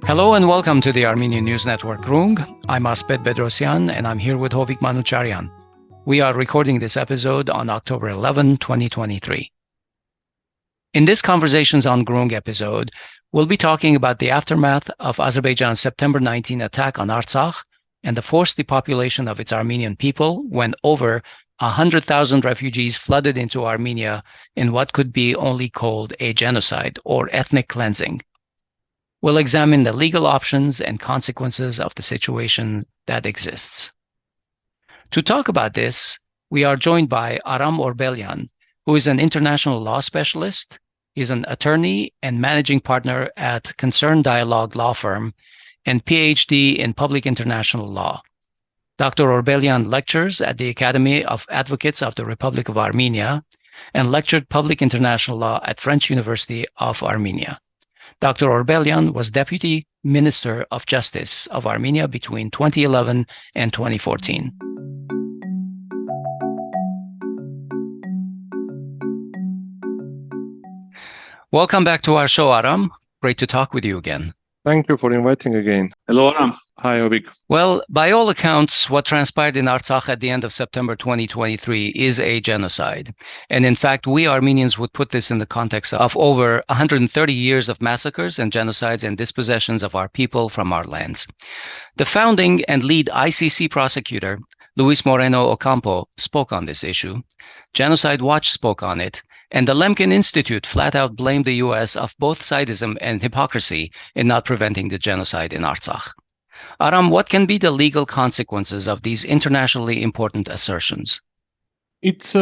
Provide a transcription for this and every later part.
Hello and welcome to the Armenian News Network Groong. I'm Asbed Bedrossian and I'm here with Hovik Manucharyan. We are recording this episode on October 11, 2023. In this Conversations on Groong episode, we'll be talking about the aftermath of Azerbaijan's September 19 attack on Artsakh and the forced depopulation of its Armenian people when over 100,000 refugees flooded into Armenia in what could be only called a genocide or ethnic cleansing. We'll examine the legal options and consequences of the situation that exists. To talk about this, we are joined by Aram Orbelyan, who is an international law specialist. He's an attorney and managing partner at Concerned Dialogue law firm and PhD in public international law. Dr. Orbelyan lectures at the Academy of Advocates of the Republic of Armenia and lectured public international law at French University of Armenia. Dr. Orbelyan was Deputy Minister of Justice of Armenia between 2011 and 2014. Welcome back to our show, Aram. Great to talk with you again. Thank you for inviting again. Hello, Aram. Hi, Hovik. Well, by all accounts, what transpired in Artsakh at the end of September 2023 is a genocide. And in fact, we Armenians would put this in the context of over 130 years of massacres and genocides and dispossessions of our people from our lands. The founding and lead ICC prosecutor, Luis Moreno Ocampo, spoke on this issue. Genocide Watch spoke on it. And the Lemkin Institute flat out blamed the U.S. of both sadism and hypocrisy in not preventing the genocide in Artsakh. Aram, what can be the legal consequences of these internationally important assertions? It's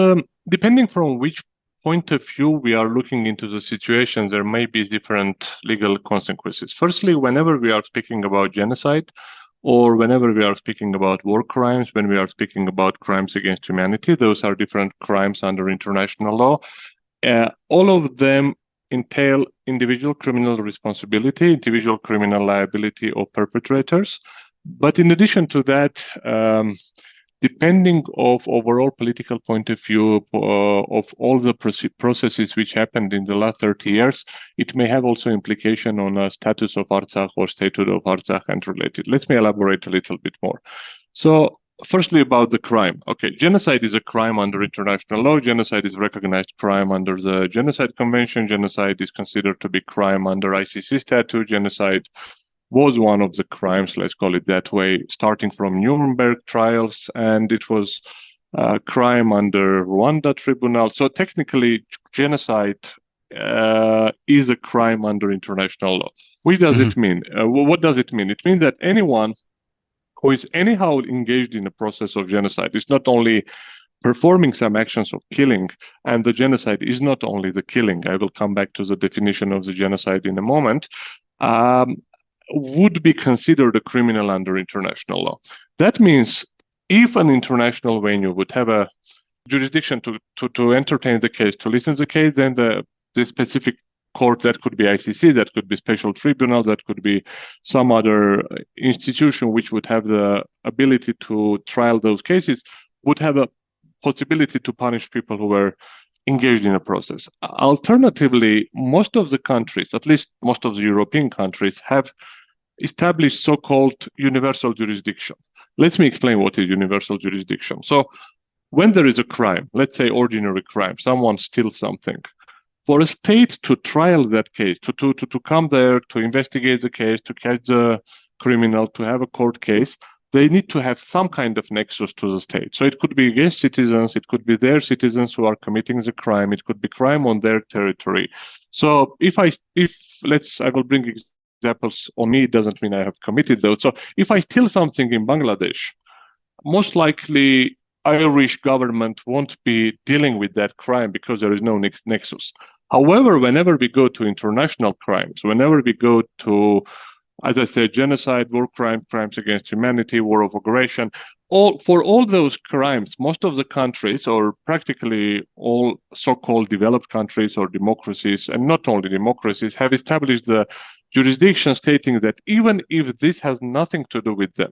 depending from which point of view we are looking into the situation, there may be different legal consequences. Firstly, whenever we are speaking about genocide, or whenever we are speaking about war crimes, when we are speaking about crimes against humanity, those are different crimes under international law. All of them entail individual criminal responsibility, individual criminal liability of perpetrators. But in addition to that, depending of overall political point of view of all the processes which happened in the last 30 years, it may have also implication on the status of Artsakh or statehood of Artsakh and related. Let me elaborate a little bit more. So, firstly, about the crime. Okay, genocide is a crime under international law. Genocide is recognized crime under the Genocide Convention. Genocide is considered to be crime under ICC statute. Genocide was one of the crimes, let's call it that way, starting from Nuremberg trials, and it was a crime under Rwanda tribunal. So technically, genocide is a crime under international law. Which does it mean? What does it mean? It means that anyone who is anyhow engaged in a process of genocide is not only performing some actions of killing, and the genocide is not only the killing. I will come back to the definition of the genocide in a moment. Would be considered a criminal under international law. That means if an international venue would have a jurisdiction to entertain the case, to listen to the case, then the specific court, that could be ICC, that could be special tribunal, that could be some other institution which would have the ability to trial those cases, would have a possibility to punish people who were engaged in a process. Alternatively, most of the countries, at least most of the European countries, have established so-called universal jurisdiction. Let me explain what is universal jurisdiction. So when there is a crime, let's say ordinary crime, someone steals something, for a state to trial that case, to come there, to investigate the case, to catch the criminal, to have a court case, they need to have some kind of nexus to the state. So it could be against citizens, it could be their citizens who are committing the crime, it could be crime on their territory. So I will bring examples on me, it doesn't mean I have committed those. So if I steal something in Bangladesh, most likely Irish government won't be dealing with that crime because there is no nexus. However, whenever we go to international crimes, whenever we go to, as I said, genocide, war crime, crimes against humanity, war of aggression, for all those crimes, most of the countries, or practically all so-called developed countries or democracies, and not only democracies, have established the jurisdiction stating that even if this has nothing to do with them,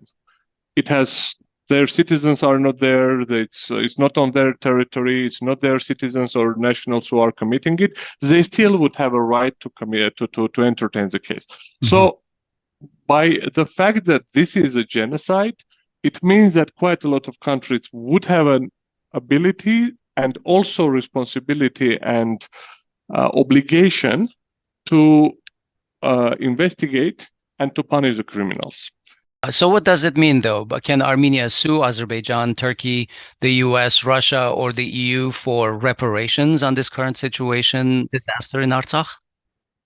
it has their citizens are not there, it's not on their territory, it's not their citizens or nationals who are committing it, they still would have a right to entertain the case. Mm-hmm. So by the fact that this is a genocide, it means that quite a lot of countries would have an ability and also responsibility and obligation to investigate and to punish the criminals. So what does it mean, though? But can Armenia sue Azerbaijan, Turkey, the US, Russia, or the EU for reparations on this current disaster in Artsakh?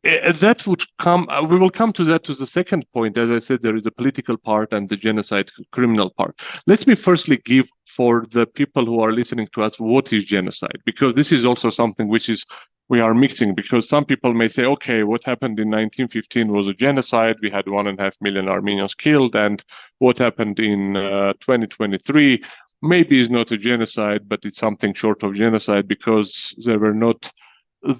That would come, we will come to that, to the second point. As I said, there is a political part and the genocide criminal part. Let me firstly give, for the people who are listening to us, what is genocide? Because this is also something which is, we are mixing, because some people may say, okay, what happened in 1915 was a genocide. We had 1.5 million Armenians killed. And what happened in 2023 maybe is not a genocide, but it's something short of genocide because there were not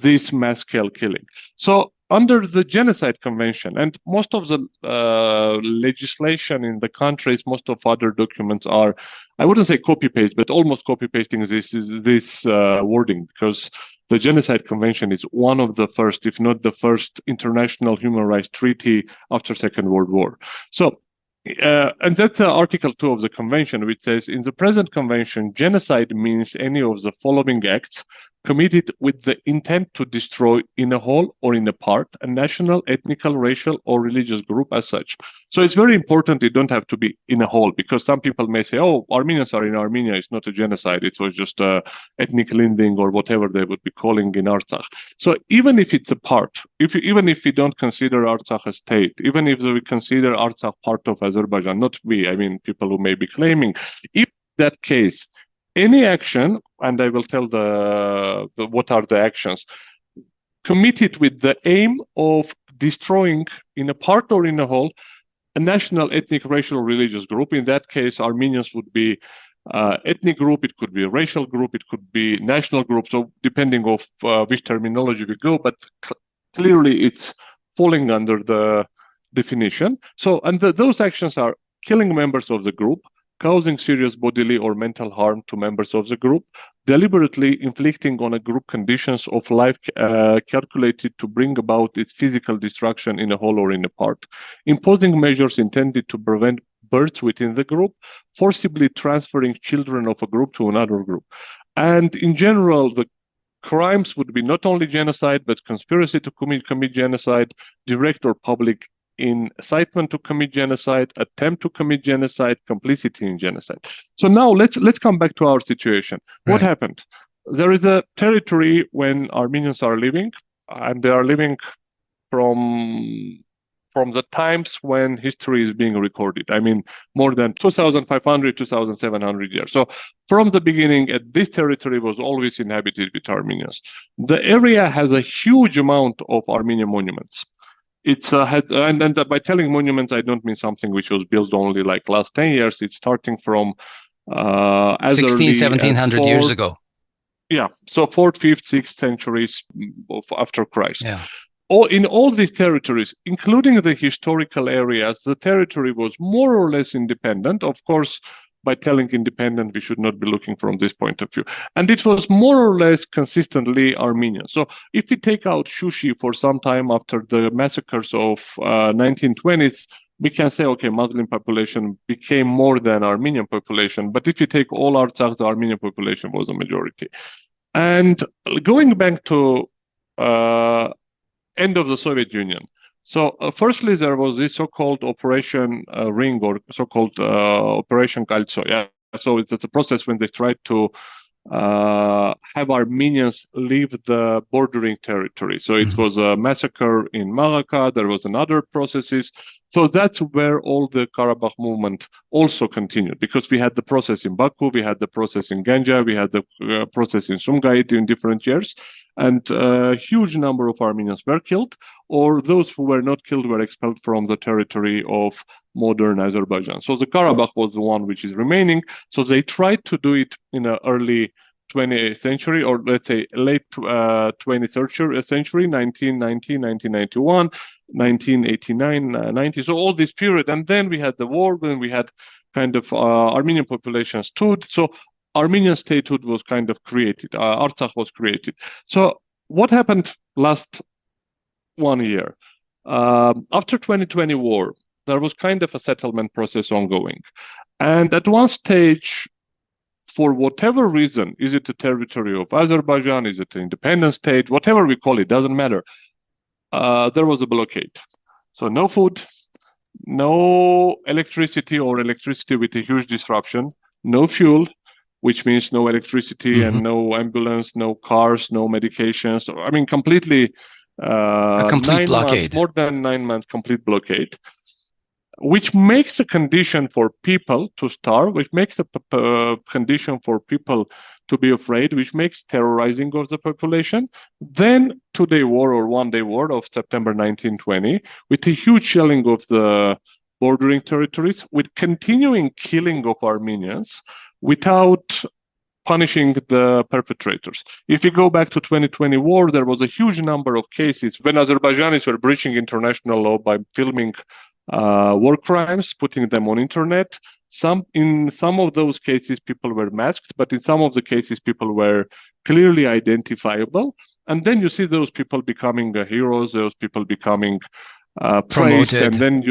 this mass scale killing. So under the Genocide Convention, and most of the legislation in the countries, most of other documents are, I wouldn't say copy paste, but almost copy pasting this wording, because the Genocide Convention is one of the first, if not the first, international human rights treaty after Second World War. So and that's Article 2 of the convention, which says, in the present convention, genocide means any of the following acts committed with the intent to destroy in a whole or in a part a national, ethnical, racial, or religious group as such. So it's very important it don't have to be in a whole, because some people may say, oh, Armenians are in Armenia, it's not a genocide, it was just a ethnic cleansing or whatever they would be calling in Artsakh. So even if it's a part, even if we don't consider Artsakh a state, even if we consider Artsakh part of Azerbaijan, not we, I mean people who may be claiming, if that case, any action, and I will tell the what are the actions, committed with the aim of destroying in a part or in a whole a national, ethnic, racial, religious group. In that case, Armenians would be ethnic group, it could be a racial group, it could be national group, so depending of which terminology we go, but clearly it's falling under the definition. So, and those actions are killing members of the group, causing serious bodily or mental harm to members of the group, deliberately inflicting on a group conditions of life calculated to bring about its physical destruction in a whole or in a part, imposing measures intended to prevent births within the group, forcibly transferring children of a group to another group. And in general, the crimes would be not only genocide, but conspiracy to commit genocide, direct or public incitement to commit genocide, attempt to commit genocide, complicity in genocide. So now let's come back to our situation. Right. What happened? There is a territory when Armenians are living, and they are living from the times when history is being recorded. I mean, more than 2,500, 2,700 years. So from the beginning, this territory was always inhabited with Armenians. The area has a huge amount of Armenian monuments. It's and by telling monuments, I don't mean something which was built only like last 10 years. It's starting from as 16, 1700 years ago. Yeah, so 4th, 5th, 6th centuries after Christ. Yeah. In all these territories, including the historical areas, the territory was more or less independent. Of course, by telling independent, we should not be looking from this point of view. And it was more or less consistently Armenian. So if we take out Shushi for some time after the massacres of 1920s, we can say, okay, Muslim population became more than Armenian population. But if you take all Artsakh, the Armenian population was a majority. And going back to end of the Soviet Union. So firstly, there was this so-called Operation Ring, or so-called Operation Kaltso. Yeah. So it's a process when they tried to have Armenians leave the bordering territory. So it was a massacre in Maraka. There was another processes. So that's where all the Karabakh movement also continued, because we had the process in Baku, we had the process in Ganja, we had the process in Sumgait in different years. And a huge number of Armenians were killed, or those who were not killed were expelled from the territory of modern Azerbaijan. So the Karabakh was the one which is remaining. So they tried to do it in the early 20th century, or let's say late 20th century, 1990, 1991, 1989, 90. So all this period. And then we had the war, when we had kind of Armenian population stood. So Armenian statehood was kind of created. Artsakh was created. So what happened last 1 year? After 2020 war, there was kind of a settlement process ongoing. And at one stage, for whatever reason, is it the territory of Azerbaijan, is it an independent state, whatever we call it, doesn't matter, there was a blockade. So no food, no electricity or electricity with a huge disruption, no fuel, which means no electricity and no ambulance, no cars, no medications. I mean, completely a complete 9 blockade. months, more than 9 months, complete blockade, which makes a condition for people to starve, which makes a condition for people to be afraid, which makes terrorizing of the population. Then 2-day war or 1-day war of September 1920, with a huge shelling of the bordering territories, with continuing killing of Armenians without punishing the perpetrators. If you go back to 2020 war, there was a huge number of cases when Azerbaijanis were breaching international law by filming war crimes, putting them on internet. In some of those cases, people were masked, but in some of the cases, people were clearly identifiable. And then you see those people becoming heroes, those people becoming praised, and then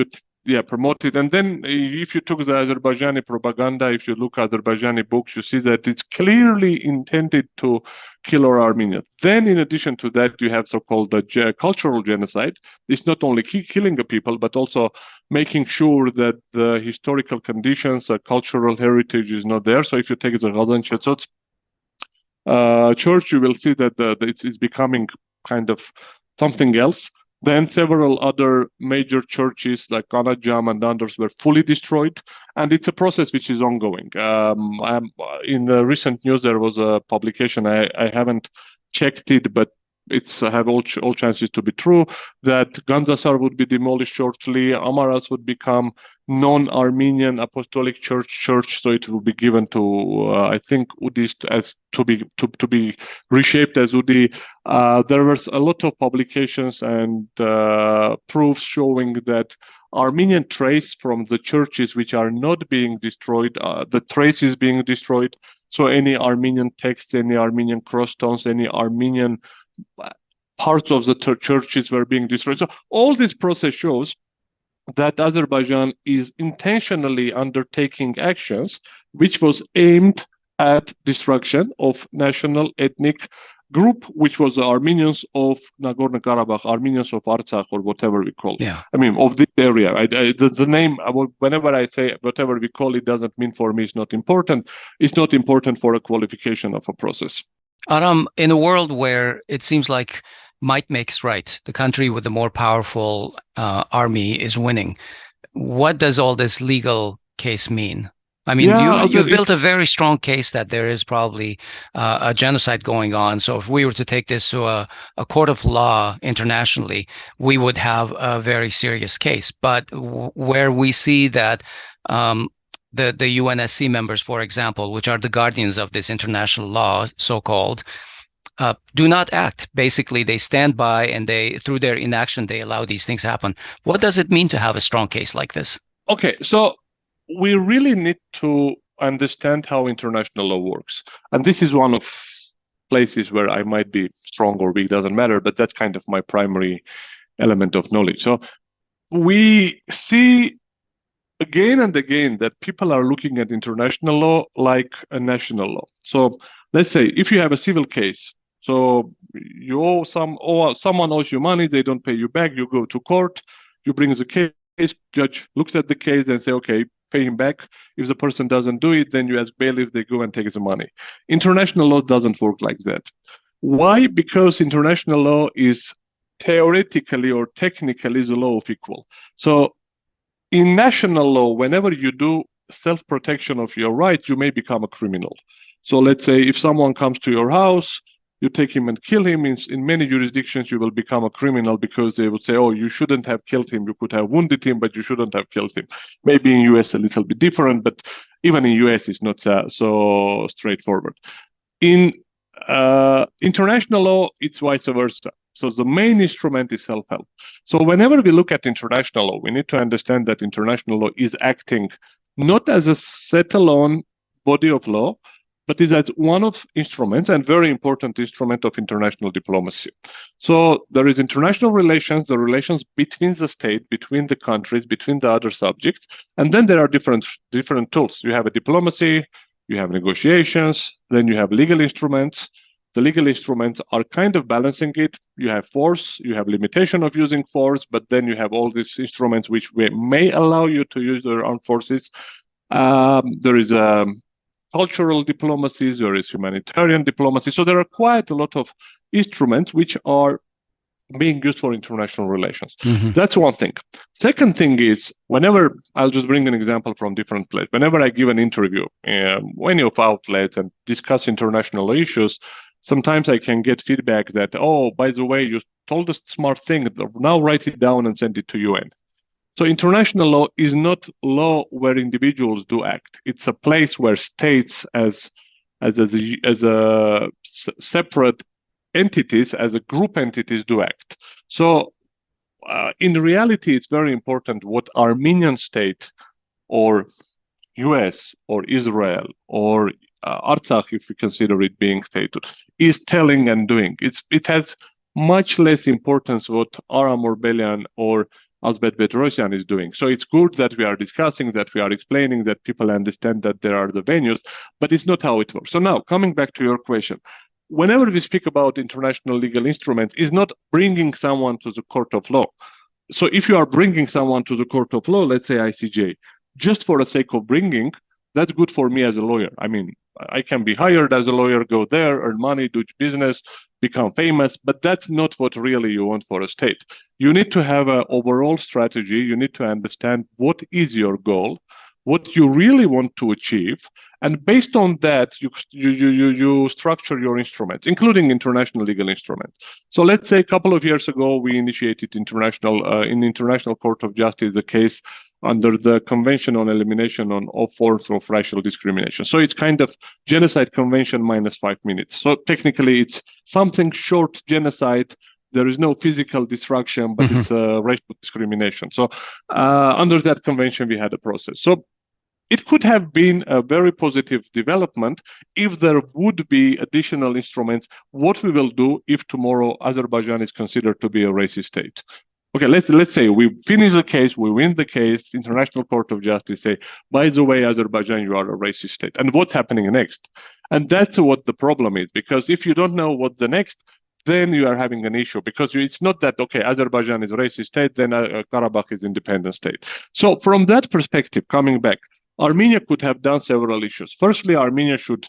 promoted. And then if you took the Azerbaijani propaganda, if you look at Azerbaijani books, you see that it's clearly intended to kill our Armenians. Then in addition to that, you have so-called cultural genocide. It's not only killing the people, but also making sure that the historical conditions, cultural heritage is not there. So if you take the Ghazan Chetsot church, you will see that it's becoming kind of something else. Then several other major churches like Kanajam and others were fully destroyed, and it's a process which is ongoing. In the recent news, there was a publication, I haven't checked it, but it's have all chances to be true, that Gandzasar would be demolished shortly, Amaras would become non-Armenian Apostolic Church, so it will be given to I think Udis as to be reshaped as Udi. There was a lot of publications and proofs showing that Armenian trace from the churches which are not being destroyed, the trace is being destroyed. So any Armenian texts, any Armenian cross stones, any Armenian parts of the churches were being destroyed. So all this process shows that Azerbaijan is intentionally undertaking actions which was aimed at destruction of national ethnic group, which was the Armenians of Nagorno-Karabakh, Armenians of Artsakh, or whatever we call it. Yeah. I mean, of this area. The name, whenever I say whatever we call it, doesn't mean for me it's not important. It's not important for a qualification of a process. Aram, in a world where it seems like might makes right, the country with the more powerful army is winning, what does all this legal case mean? I mean, you've built a very strong case that there is probably a genocide going on. So if we were to take this to a court of law internationally, we would have a very serious case. But where we see that the UNSC members, for example, which are the guardians of this international law, so-called, do not act. Basically, they stand by and through their inaction, they allow these things happen. What does it mean to have a strong case like this? Okay, so we really need to understand how international law works. And this is one of places where I might be strong or weak, doesn't matter, but that's kind of my primary element of knowledge. So we see again and again that people are looking at international law like a national law. So let's say if you have a civil case, so you owe someone owes you money, they don't pay you back, you go to court, you bring the case, judge looks at the case and say, okay, pay him back. If the person doesn't do it, then you ask bailiff, they go and take the money. International law doesn't work like that. Why? Because international law is theoretically or technically the law of equal. So in national law, whenever you do self-protection of your rights, you may become a criminal. So let's say if someone comes to your house, you take him and kill him. In many jurisdictions, you will become a criminal because they would say, oh, you shouldn't have killed him. You could have wounded him, but you shouldn't have killed him. Maybe in US a little bit different, but even in US it's not so straightforward. In international law, it's vice versa. So the main instrument is self-help. So whenever we look at international law, we need to understand that international law is acting not as a set-alone body of law, but is that one of instruments and very important instrument of international diplomacy. So there is international relations, the relations between the state, between the countries, between the other subjects, and then there are different tools. You have a diplomacy, you have negotiations, then you have legal instruments. The legal instruments are kind of balancing it. You have force, you have limitation of using force, but then you have all these instruments which may allow you to use the armed forces. There is cultural diplomacy, there is humanitarian diplomacy. So there are quite a lot of instruments which are being used for international relations. Mm-hmm. That's one thing. Second thing is, whenever, I'll just bring an example from different places. Whenever I give an interview, any of outlets and discuss international issues, sometimes I can get feedback that, oh, by the way, you told a smart thing, now write it down and send it to UN. So international law is not law where individuals do act. It's a place where states as a separate entities, as a group entities do act. So in reality, it's very important what Armenian state or US or Israel or Artsakh, if we consider it being statehood, is telling and doing. It has much less importance what Aram Orbelyan or Asbed Bedrossian is doing. So it's good that we are discussing, that we are explaining, that people understand that there are the venues, but it's not how it works. So now, coming back to your question, whenever we speak about international legal instruments, is not bringing someone to the court of law. So if you are bringing someone to the court of law, let's say ICJ, just for the sake of bringing, that's good for me as a lawyer. I mean, I can be hired as a lawyer, go there, earn money, do business, become famous, but that's not what really you want for a state. You need to have an overall strategy. You need to understand what is your goal, what you really want to achieve, and based on that, you structure your instruments, including international legal instruments. So let's say a couple of years ago, we initiated in International Court of Justice the case under the Convention on Elimination of all forms of racial discrimination. So it's kind of genocide convention minus 5 minutes. So technically it's something short genocide. There is no physical destruction, but it's racial discrimination. So under that convention, we had a process. So it could have been a very positive development if there would be additional instruments. What we will do if tomorrow Azerbaijan is considered to be a racist state. Okay, let's say we finish the case, we win the case, International Court of Justice say, by the way, Azerbaijan, you are a racist state. And what's happening next? And that's what the problem is, because if you don't know what the next, then you are having an issue, because it's not that, okay, Azerbaijan is a racist state, then Karabakh is independent state. So from that perspective, coming back, Armenia could have done several issues. Firstly, Armenia should,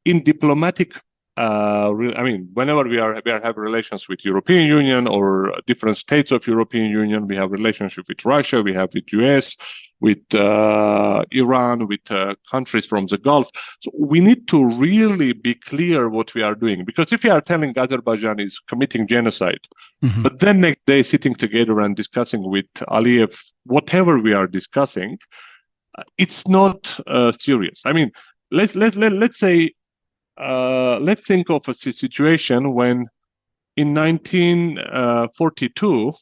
in diplomatic whenever we have relations with European Union or different states of European Union, we have relationship with Russia, we have with US, with Iran, with countries from the Gulf. So we need to really be clear what we are doing, because if we are telling Azerbaijan is committing genocide, but then next day sitting together and discussing with Aliyev whatever we are discussing, it's not serious. I mean, let's say. Let's think of a situation when in 1942,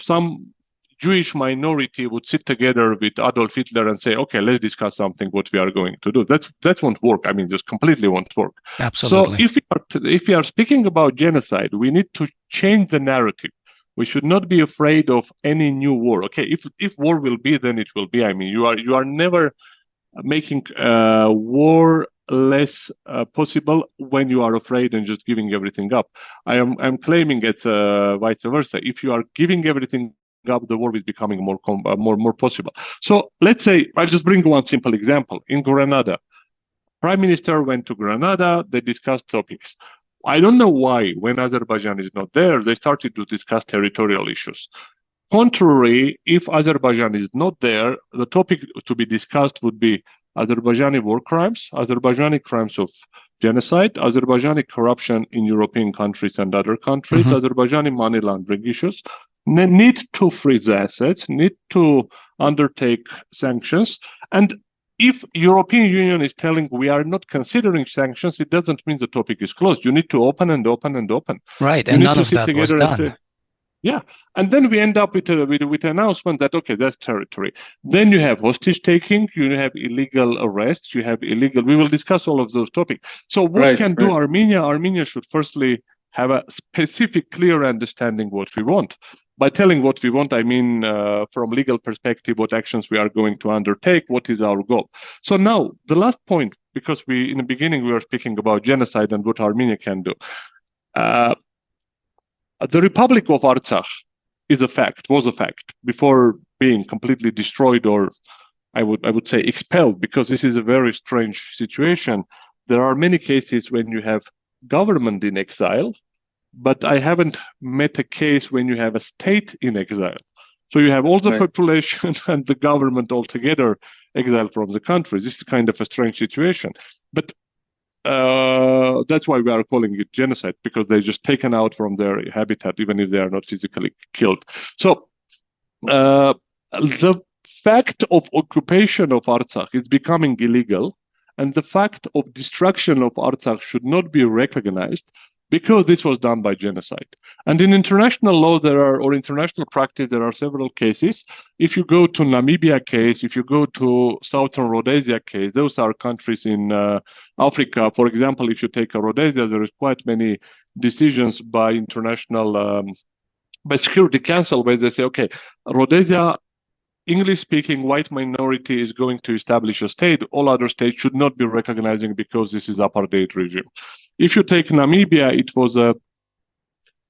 some Jewish minority would sit together with Adolf Hitler and say, okay, let's discuss something, what we are going to do. That won't work. I mean, just completely won't work. Absolutely. So if we are speaking about genocide, we need to change the narrative. We should not be afraid of any new war. Okay, if war will be, then it will be. I mean, you are never making war less possible when you are afraid and just giving everything up. I'm claiming it's vice versa. If you are giving everything up, the war is becoming more possible. So let's say I just bring one simple example. In Grenada, Prime Minister went to Grenada. They discussed topics. I don't know why, when Azerbaijan is not there, they started to discuss territorial issues. Contrary, if Azerbaijan is not there, the topic to be discussed would be Azerbaijani war crimes, Azerbaijani crimes of genocide, Azerbaijani corruption in European countries and other countries, Azerbaijani money laundering issues, need to freeze assets, need to undertake sanctions. And if European Union is telling we are not considering sanctions, it doesn't mean the topic is closed. You need to open and open and open. Right, and none of that was done. Yeah, and then we end up with an announcement that, okay, that's territory. Then you have hostage taking, you have illegal arrests, you have illegal. We will discuss all of those topics. So what can do Armenia? Armenia should firstly have a specific, clear understanding what we want. By telling what we want, I mean from legal perspective, what actions we are going to undertake, what is our goal. So now the last point, because in the beginning we were speaking about genocide and what Armenia can do. The Republic of Artsakh was a fact before being completely destroyed, or I would say expelled, because this is a very strange situation. There are many cases when you have government in exile, but I haven't met a case when you have a state in exile. So you have all the population and the government all together exiled from the country. This is kind of a strange situation. But that's why we are calling it genocide, because they're just taken out from their habitat, even if they are not physically killed. So the fact of occupation of Artsakh is becoming illegal, and the fact of destruction of Artsakh should not be recognized, because this was done by genocide. And in international law, or international practice, there are several cases. If you go to Namibia case, if you go to Southern Rhodesia case, those are countries in Africa. For example, if you take Rhodesia, there is quite many decisions by by Security Council, where they say, okay, Rhodesia, English-speaking white minority is going to establish a state. All other states should not be recognizing, because this is apartheid regime. If you take Namibia, it was a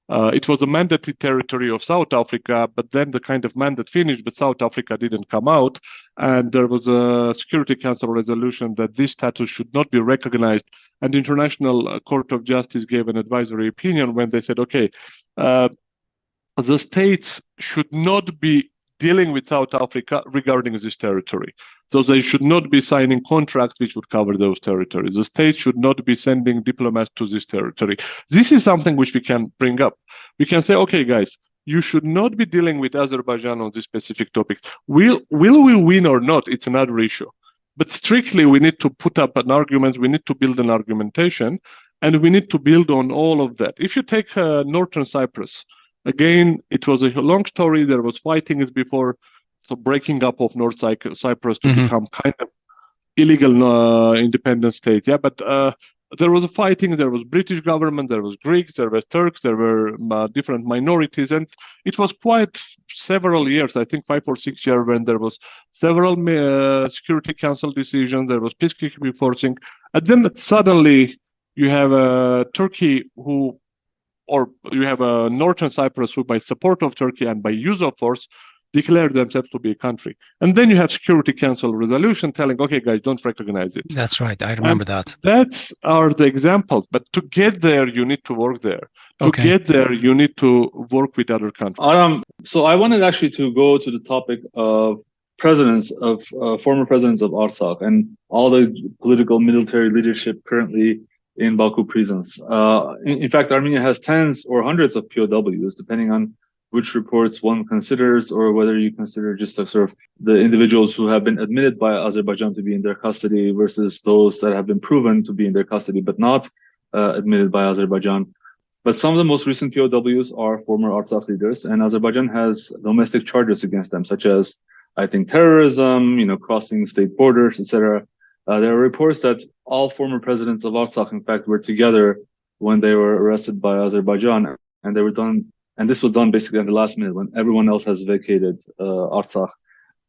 mandated territory of South Africa, but then the kind of mandate finished, but South Africa didn't come out, and there was a Security Council resolution that this status should not be recognized, and the International Court of Justice gave an advisory opinion when they said, okay, the states should not be dealing with South Africa regarding this territory. So they should not be signing contracts which would cover those territories. The state should not be sending diplomats to this territory. This is something which we can bring up. We can say, okay, guys, you should not be dealing with Azerbaijan on this specific topic. Will we win or not? It's another issue. But strictly, we need to put up an argument. We need to build an argumentation, and we need to build on all of that. If you take Northern Cyprus, again, it was a long story. There was fightings before the breaking up of North Cyprus to become kind of illegal independent state. Yeah, but there was a fighting. There was British government. There was Greeks. There was Turks. There were different minorities, and it was quite several years. I think 5 or 6 years when there was several Security Council decisions. There was peacekeeping forcing, and then suddenly you have Turkey or you have Northern Cyprus who, by support of Turkey and by use of force, declared themselves to be a country. And then you have Security Council resolution telling, okay, guys, don't recognize it. That's right. I remember that. That are the examples. But to get there, you need to work there. To get there, you need to work with other countries. Aram, so I wanted actually to go to the topic of former presidents of Artsakh and all the political military leadership currently in Baku prisons. In fact, Armenia has tens or hundreds of POWs, depending on which reports one considers, or whether you consider just sort of the individuals who have been admitted by Azerbaijan to be in their custody versus those that have been proven to be in their custody but not admitted by Azerbaijan. But some of the most recent POWs are former Artsakh leaders, and Azerbaijan has domestic charges against them, such as, I think, terrorism, crossing state borders, etc. There are reports that all former presidents of Artsakh, in fact, were together when they were arrested by Azerbaijan, and they were done. And this was done basically at the last minute when everyone else has vacated Artsakh.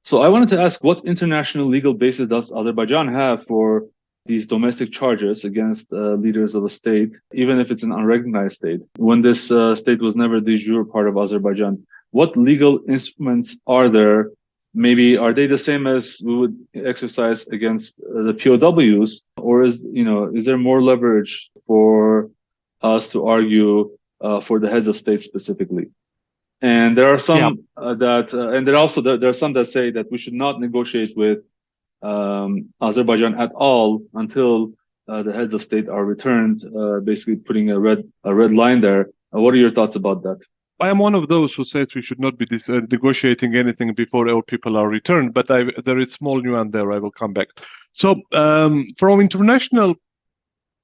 So I wanted to ask, what international legal basis does Azerbaijan have for these domestic charges against leaders of a state, even if it's an unrecognized state, when this state was never de jure part of Azerbaijan? What legal instruments are there? Maybe are they the same as we would exercise against the POWs, or is there more leverage for us to argue for the heads of state specifically? And there are some there are some that say that we should not negotiate with Azerbaijan at all until the heads of state are returned, basically putting a red line there. What are your thoughts about that? I am one of those who says we should not be negotiating anything before our people are returned, but there is small nuance there. I will come back. So from international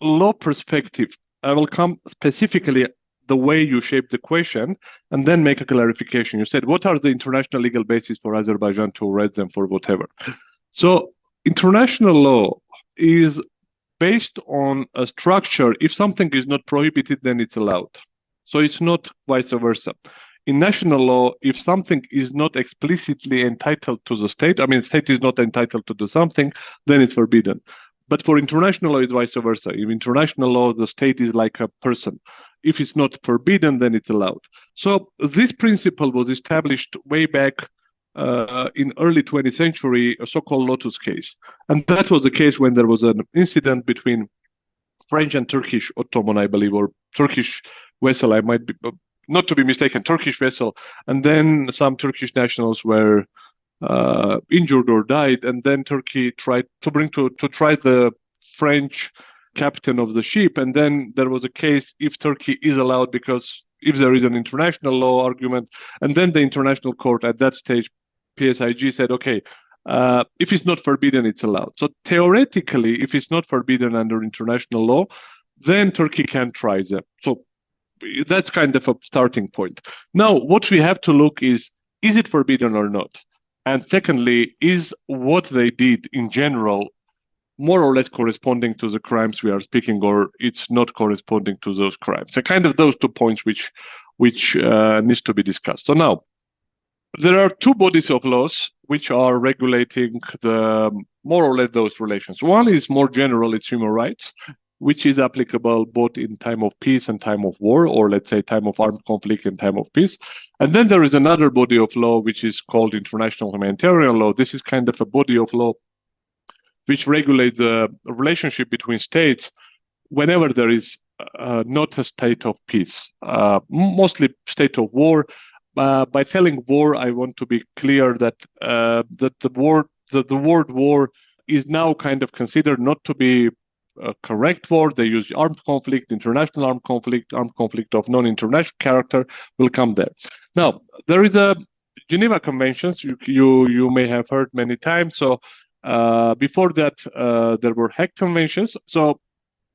law perspective, I will come specifically the way you shape the question and then make a clarification. You said, what are the international legal bases for Azerbaijan to arrest them for whatever? So international law is based on a structure. If something is not prohibited, then it's allowed. So it's not vice versa. In national law, if something is not explicitly entitled to the state, I mean, state is not entitled to do something, then it's forbidden. But for international law, it's vice versa. In international law, the state is like a person. If it's not forbidden, then it's allowed. So this principle was established way back in early 20th century, a so-called Lotus case. And that was the case when there was an incident between French and Turkish Ottoman, I believe, or Turkish vessel, I might be, not to be mistaken, Turkish vessel. And then some Turkish nationals were injured or died, and then Turkey tried to try the French captain of the ship, and then there was a case if Turkey is allowed, because if there is an international law argument, and then the international court at that stage, PSIG, said, okay, if it's not forbidden, it's allowed. So theoretically, if it's not forbidden under international law, then Turkey can try them. So that's kind of a starting point. Now, what we have to look is it forbidden or not? And secondly, is what they did in general more or less corresponding to the crimes we are speaking, or it's not corresponding to those crimes? So kind of those 2 points which needs to be discussed. So now, there are 2 bodies of laws which are regulating the more or less those relations. One is more general, it's human rights, which is applicable both in time of peace and time of war, or let's say time of armed conflict and time of peace. And then there is another body of law which is called international humanitarian law. This is kind of a body of law which regulates the relationship between states whenever there is not a state of peace, mostly state of war. By telling war, I want to be clear that the word war is now kind of considered not to be a correct word. They use armed conflict, international armed conflict of non-international character will come there. Now, there is a Geneva Conventions, you may have heard many times. So before that, there were Hague Conventions. So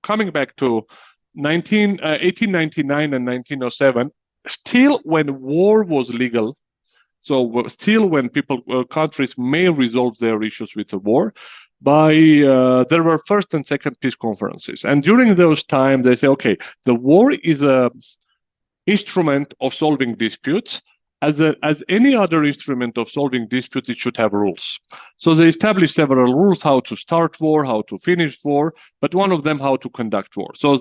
coming back to 1899 and 1907, still when war was legal, so still when countries may resolve their issues with the war, there were first and second peace conferences. And during those times, they say, okay, the war is a instrument of solving disputes. As any other instrument of solving disputes, it should have rules. So they established several rules: how to start war, how to finish war, but one of them, how to conduct war. So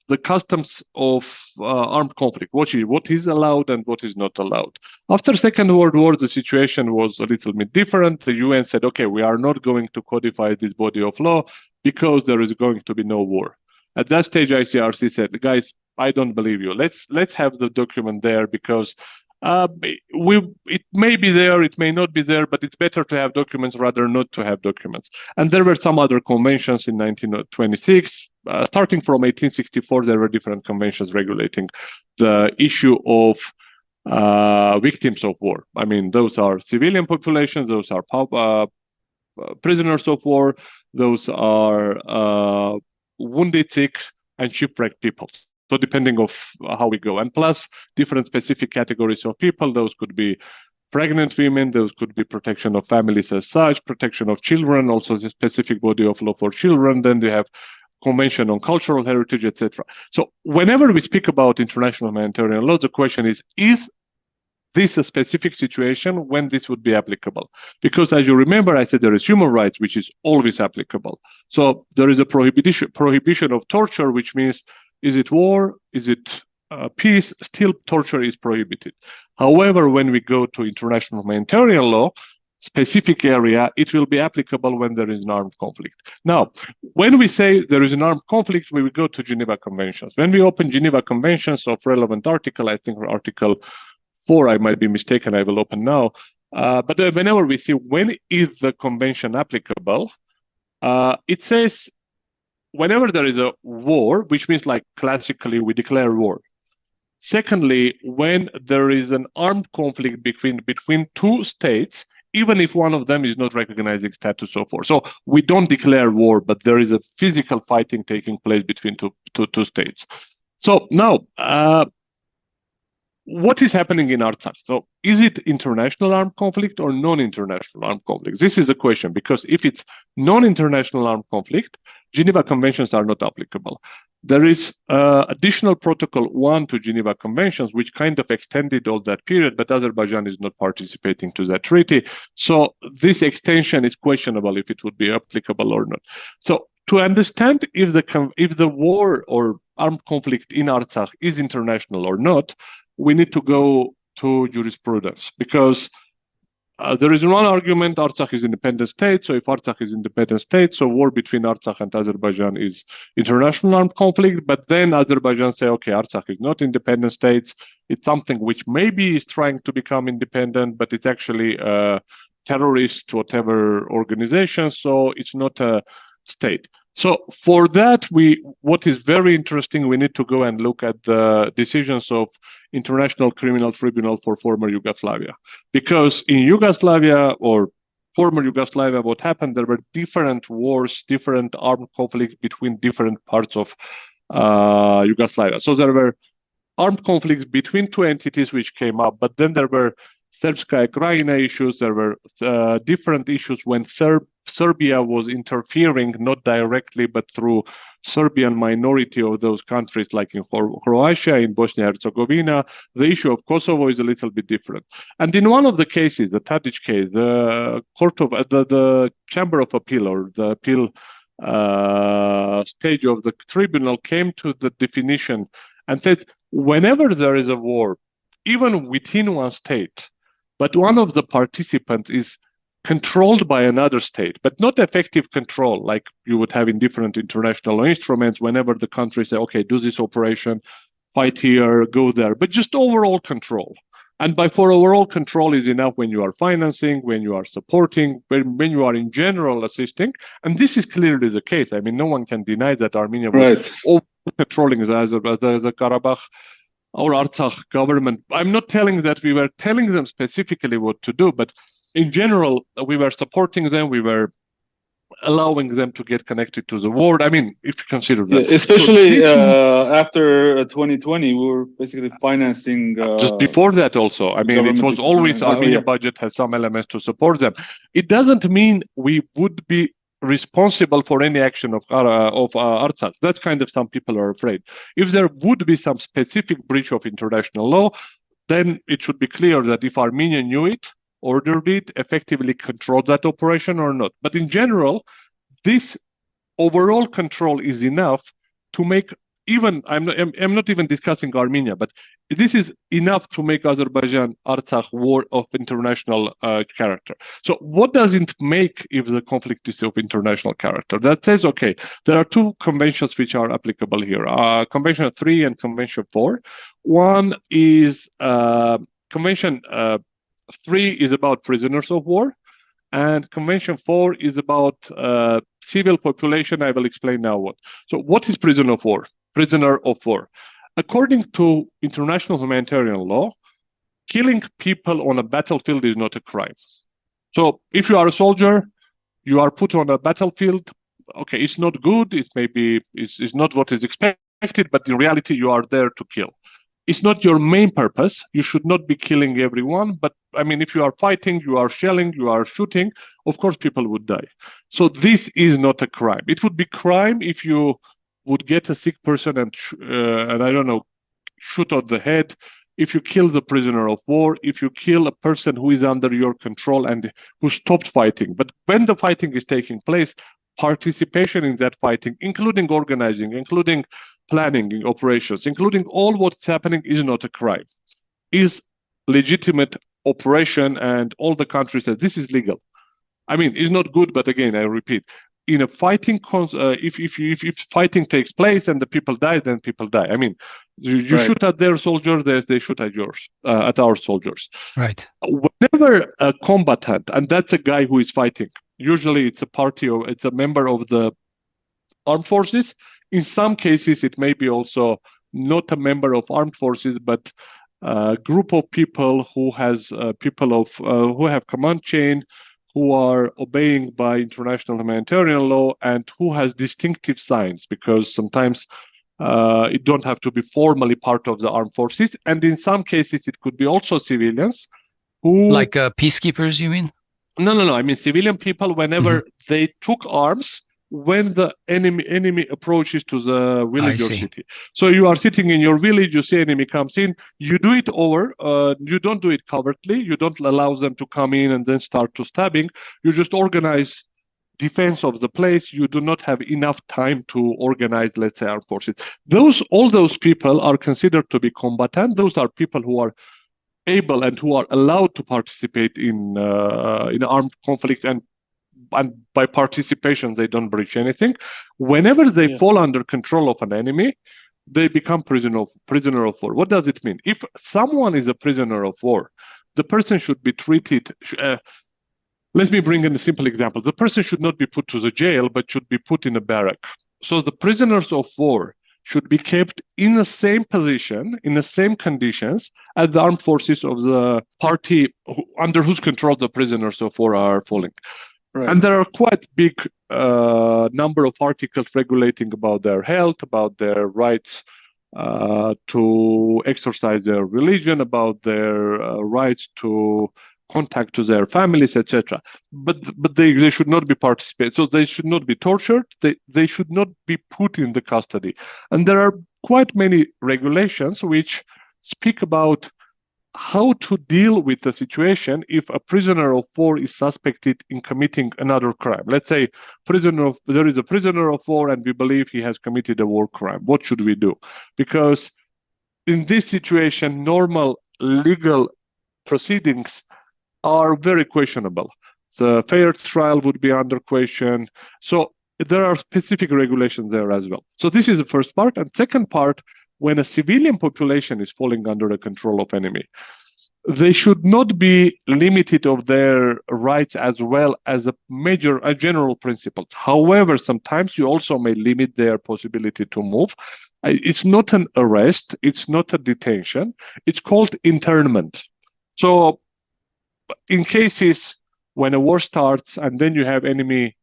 the customs of armed conflict, what is allowed and what is not allowed. After Second World War, the situation was a little bit different. The UN said, okay, we are not going to codify this body of law because there is going to be no war. At that stage, ICRC said, guys, I don't believe you. Let's have the document there, because it may be there, it may not be there, but it's better to have documents rather not to have documents. And there were some other conventions in 1926. Starting from 1864, there were different conventions regulating the issue of victims of war. I mean, those are civilian populations, those are prisoners of war, those are wounded, sick, and shipwrecked peoples. So depending of how we go, and plus different specific categories of people, those could be pregnant women, those could be protection of families as such, protection of children, also the specific body of law for children. Then they have Convention on Cultural Heritage, etc. So whenever we speak about international humanitarian law, the question is this a specific situation when this would be applicable? Because as you remember, I said there is human rights, which is always applicable. So there is a prohibition of torture, which means, is it war? Is it peace? Still, torture is prohibited. However, when we go to international humanitarian law, specific area, it will be applicable when there is an armed conflict. Now, when we say there is an armed conflict, we will go to Geneva Conventions. When we open Geneva Conventions of relevant article, I think Article 4, I might be mistaken, I will open now. But whenever we see when is the convention applicable, it says whenever there is a war, which means like classically we declare war. Secondly, when there is an armed conflict between two states, even if one of them is not recognizing status so forth. So we don't declare war, but there is a physical fighting taking place between two states. So now, what is happening in Artsakh? So is it international armed conflict or non-international armed conflict? This is the question, because if it's non-international armed conflict, Geneva Conventions are not applicable. There is additional Protocol 1 to Geneva Conventions, which kind of extended all that period, but Azerbaijan is not participating to that treaty. So this extension is questionable if it would be applicable or not. So to understand if the war or armed conflict in Artsakh is international or not, we need to go to jurisprudence, because there is one argument: Artsakh is independent state. So if Artsakh is independent state, so war between Artsakh and Azerbaijan is international armed conflict. But then Azerbaijan say, okay, Artsakh is not independent states. It's something which maybe is trying to become independent, but it's actually a terrorist whatever organization. So it's not a state. So for that, what is very interesting, we need to go and look at the decisions of International Criminal Tribunal for former Yugoslavia. Because in Yugoslavia or former Yugoslavia, what happened, there were different wars, different armed conflicts between different parts of Yugoslavia. So there were armed conflicts between two entities which came up, but then there were Srpska Krajina issues. There were different issues when Serbia was interfering, not directly, but through Serbian minority of those countries, like in Croatia, in Bosnia and Herzegovina. The issue of Kosovo is a little bit different. And in one of the cases, the Tadic case, the court of the Chamber of Appeal, or the appeal stage of the tribunal, came to the definition and said, whenever there is a war, even within one state, but one of the participants is controlled by another state, but not effective control like you would have in different international instruments, whenever the country say, okay, do this operation, fight here, go there, but just overall control. And for overall control is enough when you are financing, when you are supporting, when you are in general assisting. And this is clearly the case. I mean, no one can deny that Armenia was controlling the Karabakh or Artsakh government. I'm not telling that we were telling them specifically what to do, but in general, we were supporting them. We were allowing them to get connected to the world. I mean, if you consider that. Yeah, especially after 2020, we were basically financing... just before that also. I mean, it was always Armenian budget has some elements to support them. It doesn't mean we would be responsible for any action of Artsakh. That's kind of some people are afraid. If there would be some specific breach of international law, then it should be clear that if Armenia knew it, ordered it, effectively controlled that operation or not. But in general, this overall control is enough to make even, I'm not even discussing Armenia, but this is enough to make Azerbaijan-Artsakh war of international character. So what does it make if the conflict is of international character? That says, okay, there are two conventions which are applicable here, Convention 3 and Convention 4. One is Convention 3 is about prisoners of war, and Convention 4 is about civil population. I will explain now what. So what is prisoner of war? Prisoner of war. According to international humanitarian law, killing people on a battlefield is not a crime. So if you are a soldier, you are put on a battlefield. Okay, it's not good. It maybe it's not what is expected, but in reality, you are there to kill. It's not your main purpose. You should not be killing everyone. But I mean, if you are fighting, you are shelling, you are shooting, of course, people would die. So this is not a crime. It would be crime if you would get a sick person and I don't know, shoot on the head. If you kill the prisoner of war, if you kill a person who is under your control and who stopped fighting. But when the fighting is taking place, participation in that fighting, including organizing, including planning operations, including all what's happening, is not a crime, is legitimate operation, and all the countries said this is legal. I mean, it's not good, but again, I repeat, in a fighting, if fighting takes place and the people die, then people die. I mean, you right. Shoot at their soldiers, they shoot at yours, at our soldiers. Right. Whenever a combatant, and that's a guy who is fighting, usually it's a party or it's a member of the armed forces. In some cases, it may be also not a member of armed forces, but a group of people who has who have command chain, who are obeying by international humanitarian law, and who has distinctive signs, because sometimes It don't have to be formally part of the armed forces. And in some cases, it could be also civilians who... Like peacekeepers, you mean? No. I mean, civilian people, whenever they took arms, when the enemy approaches to the village or city. So you are sitting in your village, you see enemy comes in, you do it over, you don't do it covertly, you don't allow them to come in and then start to stabbing, you just organize defense of the place. You do not have enough time to organize, let's say, armed forces. All those people are considered to be combatant. Those are people who are able and who are allowed to participate in armed conflict, and by participation they don't breach anything. Whenever they fall under control of an enemy, they become prisoner of war. What does it mean? If someone is a prisoner of war, the person should be treated. Let me bring in a simple example. The person should not be put to the jail, but should be put in a barrack. So the prisoners of war should be kept in the same position, in the same conditions as the armed forces of the party under whose control the prisoners of war are falling. Right. And there are quite big number of articles regulating about their health, about their rights to exercise their religion, about their rights to contact to their families, etc. But they should not be participated. So they should not be tortured. They should not be put in the custody. And there are quite many regulations which speak about how to deal with the situation if a prisoner of war is suspected in committing another crime. Let's say there is a prisoner of war and we believe he has committed a war crime. What should we do? Because in this situation, normal legal proceedings are very questionable. The fair trial would be under question. So there are specific regulations there as well. So this is the first part. And second part, when a civilian population is falling under the control of enemy, they should not be limited of their rights as well as a general principle. However, sometimes you also may limit their possibility to move. It's not an arrest. It's not a detention. It's called internment. So in cases when a war starts and then you have enemy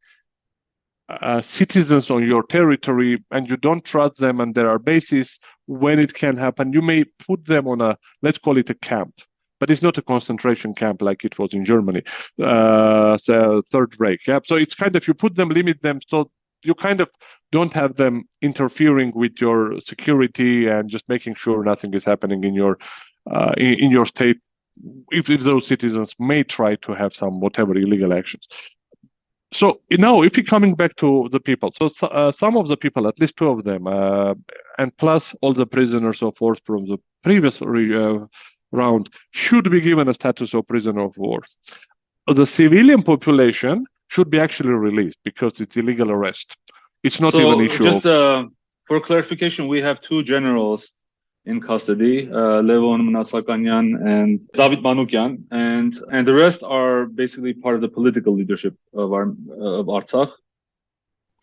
citizens on your territory and you don't trust them and there are bases when it can happen, you may put them on let's call it a camp, but it's not a concentration camp like it was in Germany, so Third Reich. Yeah? So it's kind of, you put them, limit them, so you kind of don't have them interfering with your security and just making sure nothing is happening in your state. If those citizens may try to have some whatever illegal actions. So now, if you're coming back to the people, so some of the people, at least two of them, and plus all the prisoners of war from the previous round, should be given a status of prisoner of war. The civilian population should be actually released because it's illegal arrest. It's not even an issue. Just for clarification, we have two generals in custody, Levon Mnatsakhanyan and Hovik Manucharyan, and the rest are basically part of the political leadership of Artsakh.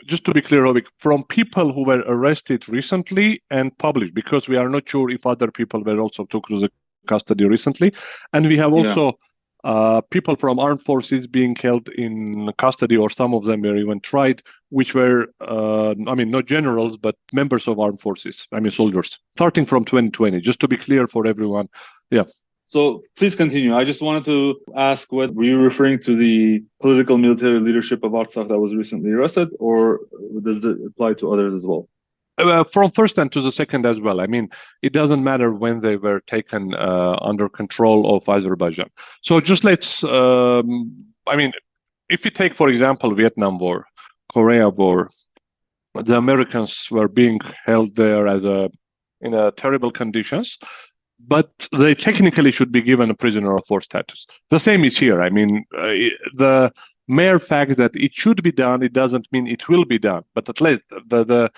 Just to be clear, Hovik, from people who were arrested recently and published, because we are not sure if other people were also took to the custody recently, and we have also people from armed forces being held in custody, or some of them were even tried, which were, not generals, but members of armed forces, soldiers, starting from 2020, just to be clear for everyone. Yeah. So please continue. I just wanted to ask, were you referring to the political military leadership of Artsakh that was recently arrested, or does it apply to others as well? From first and to the second as well. It doesn't matter when they were taken under control of Azerbaijan. So just let's, if you take, for example, Vietnam War, Korea War, the Americans were being held there in terrible conditions, but they technically should be given a prisoner of war status. The same is here. The mere fact that it should be done, it doesn't mean it will be done. But at least the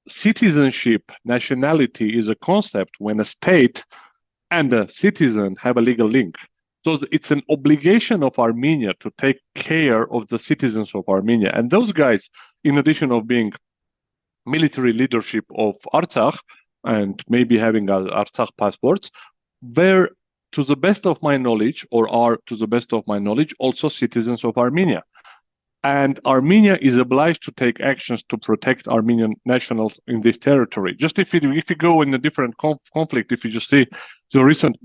citizenship, nationality is a concept when a state and a citizen have a legal link. So it's an obligation of Armenia to take care of the citizens of Armenia. And those guys, in addition of being military leadership of Artsakh and maybe having Artsakh passports, were, to the best of my knowledge, or are, to the best of my knowledge, also citizens of Armenia. And Armenia is obliged to take actions to protect Armenian nationals in this territory. Just if you go in a different conflict, if you just see the recent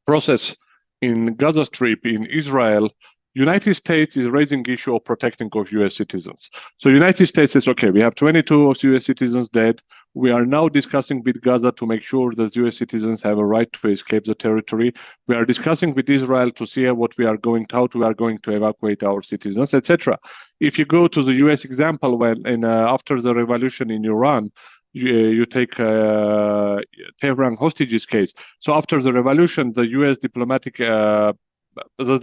process in Gaza Strip, in Israel, United States is raising issue of protecting of U.S. citizens. So United States says, okay, we have 22 of U.S. citizens dead. We are now discussing with Gaza to make sure that U.S. citizens have a right to escape the territory. We are discussing with Israel to see how we are going to evacuate our citizens, etc. If you go to the U.S. example, when after the revolution in Iran, you take Tehran hostages case. So after the revolution, the U.S. diplomatic, the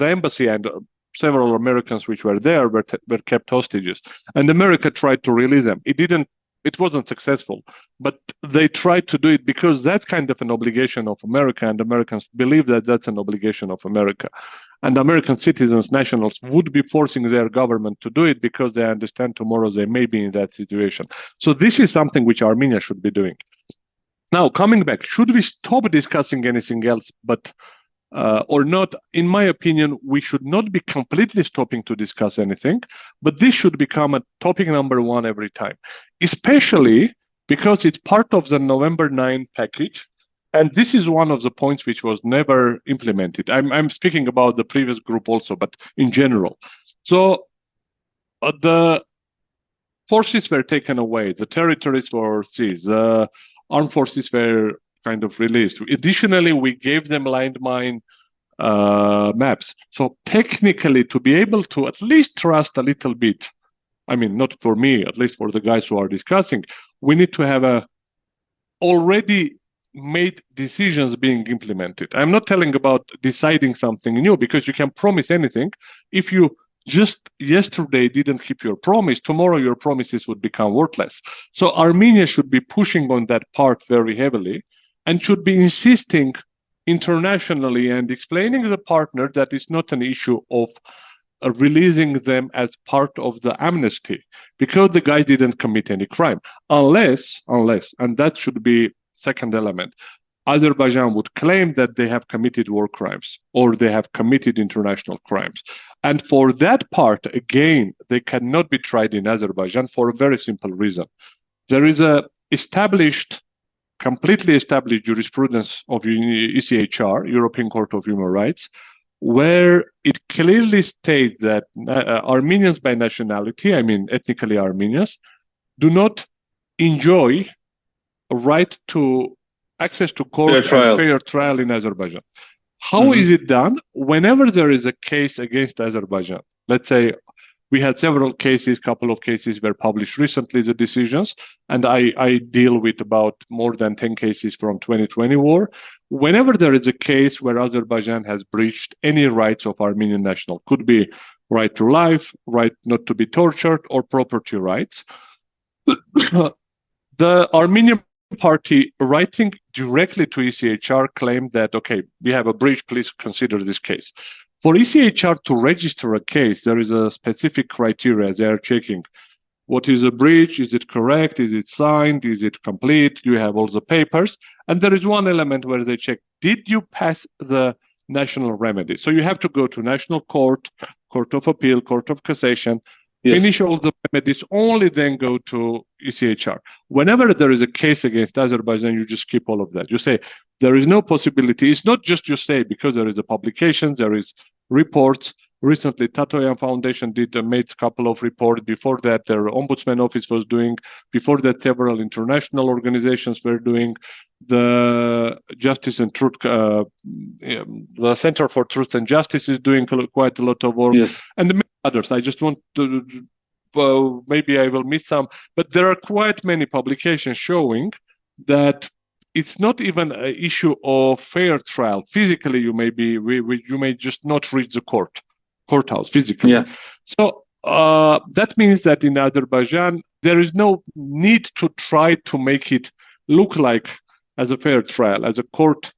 embassy and several Americans which were there were kept hostages, and America tried to release them. It wasn't successful, but they tried to do it because that's kind of an obligation of America, and Americans believe that that's an obligation of America. And American citizens, nationals, would be forcing their government to do it because they understand tomorrow they may be in that situation. So this is something which Armenia should be doing. Now, coming back, should we stop discussing anything else or not? In my opinion, we should not be completely stopping to discuss anything, but this should become a topic number one every time, especially because it's part of the November 9 package. And this is one of the points which was never implemented. I'm speaking about the previous group also, but in general. So the forces were taken away, the territories were seized, the armed forces were kind of released. Additionally, we gave them landmine maps. So technically, to be able to at least trust a little bit, I mean, not for me, at least for the guys who are discussing, we need to have a already made decisions being implemented. I'm not telling about deciding something new, because you can promise anything. If you just yesterday didn't keep your promise, tomorrow your promises would become worthless. So Armenia should be pushing on that part very heavily and should be insisting internationally and explaining to the partner that it's not an issue of releasing them as part of the amnesty, because the guy didn't commit any crime. Unless, and that should be second element, Azerbaijan would claim that they have committed war crimes or they have committed international crimes. And for that part, again, they cannot be tried in Azerbaijan for a very simple reason. There is a completely established jurisprudence of ECHR, European Court of Human Rights, where it clearly states that Armenians by nationality, I mean ethnically Armenians, do not enjoy a right to access to court and fair trial in Azerbaijan. How is it done? Whenever there is a case against Azerbaijan, let's say we had several cases, couple of cases were published recently, the decisions, and I deal with about more than 10 cases from 2020 war. Whenever there is a case where Azerbaijan has breached any rights of Armenian national, could be right to life, right not to be tortured, or property rights, the Armenian party writing directly to ECHR claimed that, okay, we have a breach, please consider this case. For ECHR to register a case, there is a specific criteria they are checking. What is a breach? Is it correct? Is it signed? Is it complete? Do you have all the papers? And there is one element where they check, did you pass the national remedy? So you have to go to national court, court of appeal, court of cassation, finish all the remedies, only then go to ECHR. Whenever there is a case against Azerbaijan, you just skip all of that. You say, there is no possibility. It's not just you say, because there is a publication, there is reports. Recently, Tatoyan Foundation made a couple of reports. Before that, their ombudsman office was doing. Before that, several international organizations were doing. The Justice and Truth, the Center for Truth and Justice is doing quite a lot of work. And many others. I just want to, maybe I will miss some, but there are quite many publications showing that it's not even an issue of fair trial. Physically, you may just not reach the courthouse physically. So that means that in Azerbaijan, there is no need to try to make it look like as a fair trial, as a court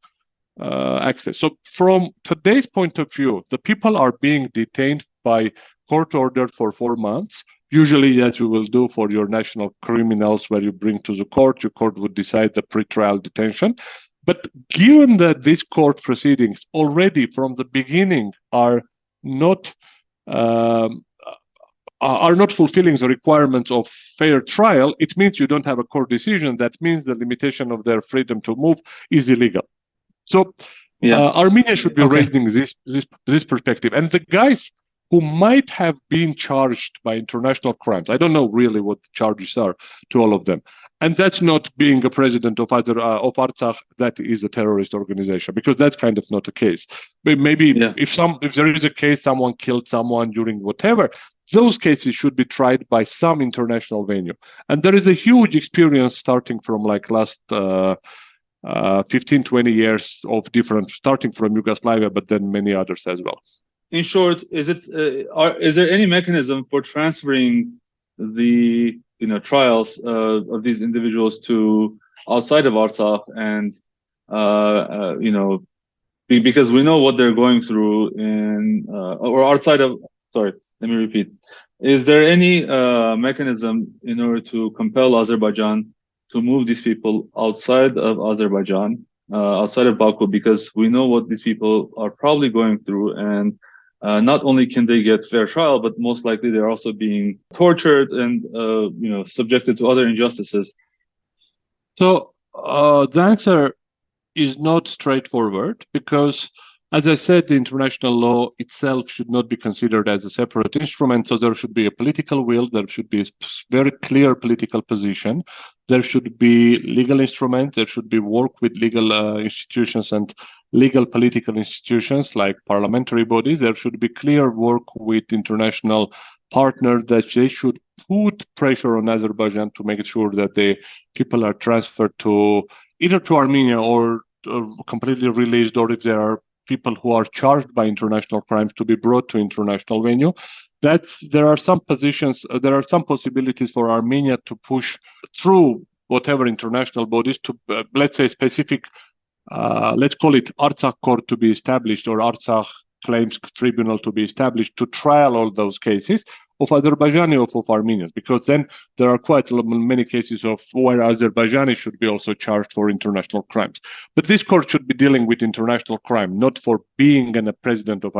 access. So from today's point of view, the people are being detained by court order for 4 months. Usually, as you will do for your national criminals, where you bring to the court, your court would decide the pre-trial detention. But given that these court proceedings already from the beginning are not are not fulfilling the requirements of fair trial, it means you don't have a court decision. That means the limitation of their freedom to move is illegal. So Armenia should be raising this perspective. And the guys who might have been charged by international crimes, I don't know really what the charges are to all of them. And that's not being a president of Artsakh, that is a terrorist organization, because that's kind of not the case. But maybe if there is a case, someone killed someone during whatever, those cases should be tried by some international venue. And there is a huge experience starting from like last 15, 20 years of different, starting from Yugoslavia, but then many others as well. In short, is there any mechanism for transferring the trials of these individuals to outside of Artsakh, and because we know what they're going through or outside of, sorry, let me repeat. Is there any mechanism in order to compel Azerbaijan to move these people outside of Azerbaijan, outside of Baku, because we know what these people are probably going through, and not only can they get fair trial, but most likely they're also being tortured and subjected to other injustices. So the answer is not straightforward, because, as I said, the international law itself should not be considered as a separate instrument. So there should be a political will, there should be a very clear political position, there should be legal instruments, there should be work with legal institutions and legal political institutions like parliamentary bodies. There should be clear work with international partners that they should put pressure on Azerbaijan to make sure that the people are transferred to either to Armenia or completely released, or if there are people who are charged by international crimes to be brought to international venue. There are some possibilities for Armenia to push through whatever international bodies to, let's say, specific, let's call it Artsakh court to be established, or Artsakh claims tribunal to be established to trial all those cases of Azerbaijani or of Armenians, because then there are quite many cases of where Azerbaijani should be also charged for international crimes. But this court should be dealing with international crime, not for being a president of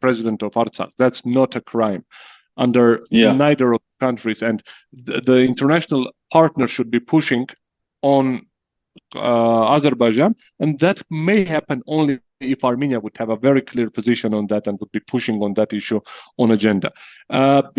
president of Artsakh. That's not a crime under neither of the countries. And the international partners should be pushing on Azerbaijan, and that may happen only if Armenia would have a very clear position on that and would be pushing on that issue on agenda.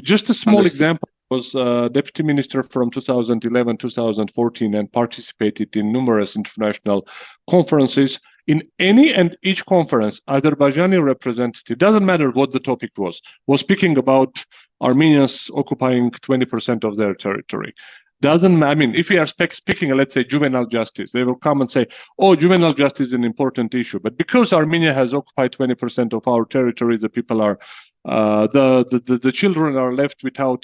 Just a small example was deputy minister from 2011-2014 and participated in numerous international conferences. In any and each conference, Azerbaijani representative, doesn't matter what the topic was speaking about Armenians occupying 20% of their territory. If we are speaking, let's say, juvenile justice, they will come and say, oh, juvenile justice is an important issue. But because Armenia has occupied 20% of our territory, the people are, the children are left without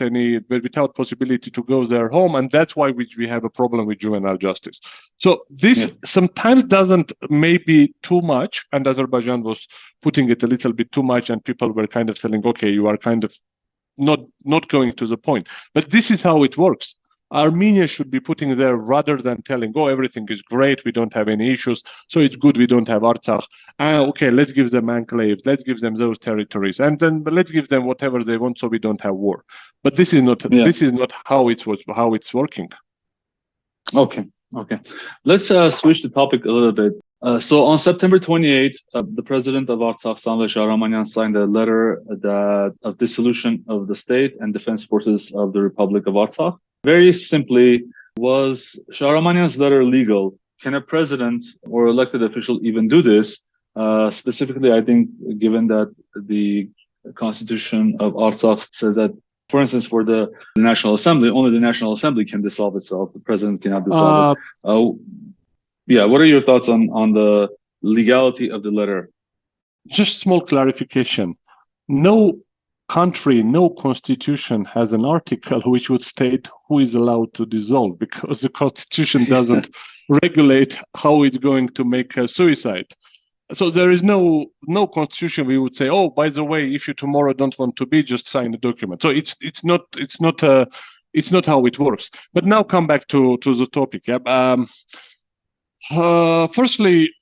possibility to go their home. And that's why we have a problem with juvenile justice. So this sometimes doesn't maybe too much. And Azerbaijan was putting it a little bit too much. And people were kind of telling, okay, you are kind of not going to the point. But this is how it works. Armenia should be putting there, rather than telling, oh, everything is great, we don't have any issues, so it's good we don't have Artsakh. Okay, let's give them enclaves, let's give them those territories, and then let's give them whatever they want so we don't have war. But this is not how it's working. Okay. Let's switch the topic a little bit. So on September 28th, the president of Artsakh, Samvel Shahramanyan, signed a letter of dissolution of the state and defense forces of the Republic of Artsakh. Very simply, was Shahramanyan's letter legal? Can a president or elected official even do this? Specifically, I think, given that the constitution of Artsakh says that, for instance, for the National Assembly, only the National Assembly can dissolve itself. The president cannot dissolve it. What are your thoughts on the legality of the letter? Just small clarification. No country, no constitution has an article which would state who is allowed to dissolve, because the constitution doesn't regulate how it's going to make a suicide. So there is no constitution we would say, oh, by the way, if you tomorrow don't want to be, just sign the document. So it's not how it works. But now come back to the topic. Firstly,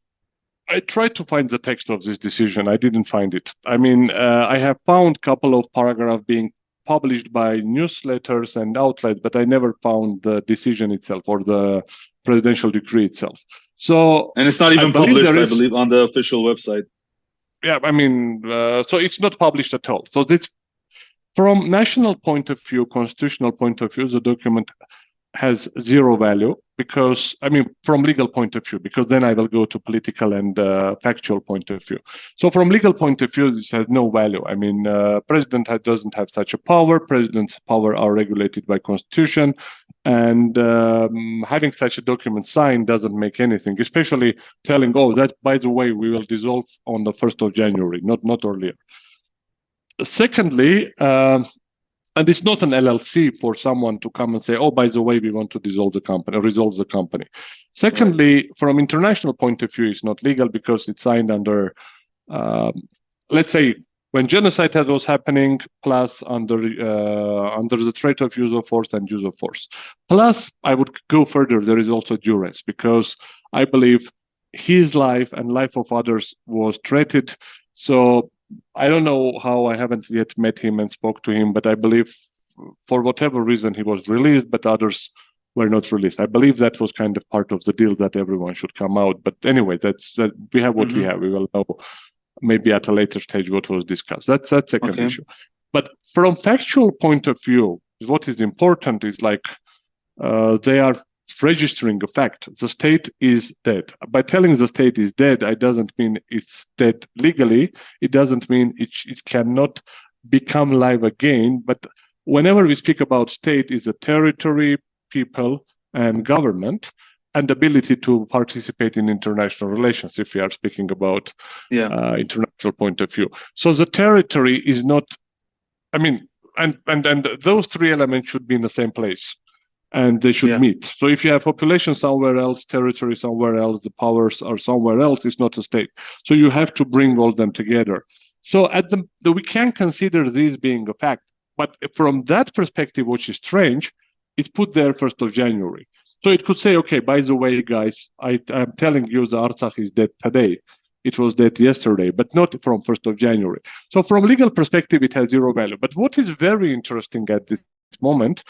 I tried to find the text of this decision. I didn't find it. I have found a couple of paragraphs being published by newsletters and outlets, but I never found the decision itself or the presidential decree itself. So, and it's not even published, I believe, on the official website. Yeah, I mean, so it's not published at all. So this, from national point of view, constitutional point of view, the document has zero value because, I mean, from legal point of view, because then I will go to political and factual point of view. So from legal point of view, this has no value. I mean, president doesn't have such a power. President's power are regulated by constitution, and having such a document signed doesn't make anything, especially telling, oh, that, by the way, we will dissolve on the 1st of January, not earlier. Secondly, and it's not an LLC for someone to come and say, oh, by the way, we want to dissolve the company or resolve the company. Secondly, from international point of view, it's not legal because it's signed under, let's say, when genocide was happening, plus under the threat of use of force and use of force. Plus, I would go further, there is also duress, because I believe his life and life of others was threatened. So I don't know how, I haven't yet met him and spoke to him, but I believe for whatever reason he was released, but others were not released. I believe that was kind of part of the deal that everyone should come out. But anyway, that's we have what we have. We will know maybe at a later stage what was discussed. That's second issue. But from factual point of view, what is important is like they are registering a fact. The state is dead. By telling the state is dead, it doesn't mean it's dead legally. It doesn't mean it cannot become live again. But whenever we speak about state, is a territory, people, and government, and ability to participate in international relations, if we are speaking about international point of view. So the territory is not, I mean, and those three elements should be in the same place. And they should meet. So if you have population somewhere else, territory somewhere else, the powers are somewhere else, it's not a state. So you have to bring all them together. So at we can consider this being a fact. But from that perspective, which is strange, it's put there 1st of January. So it could say, okay, by the way, guys, I'm telling you the Artsakh is dead today. It was dead yesterday, but not from 1st of January. So from legal perspective, it has zero value. But what is very interesting at this moment,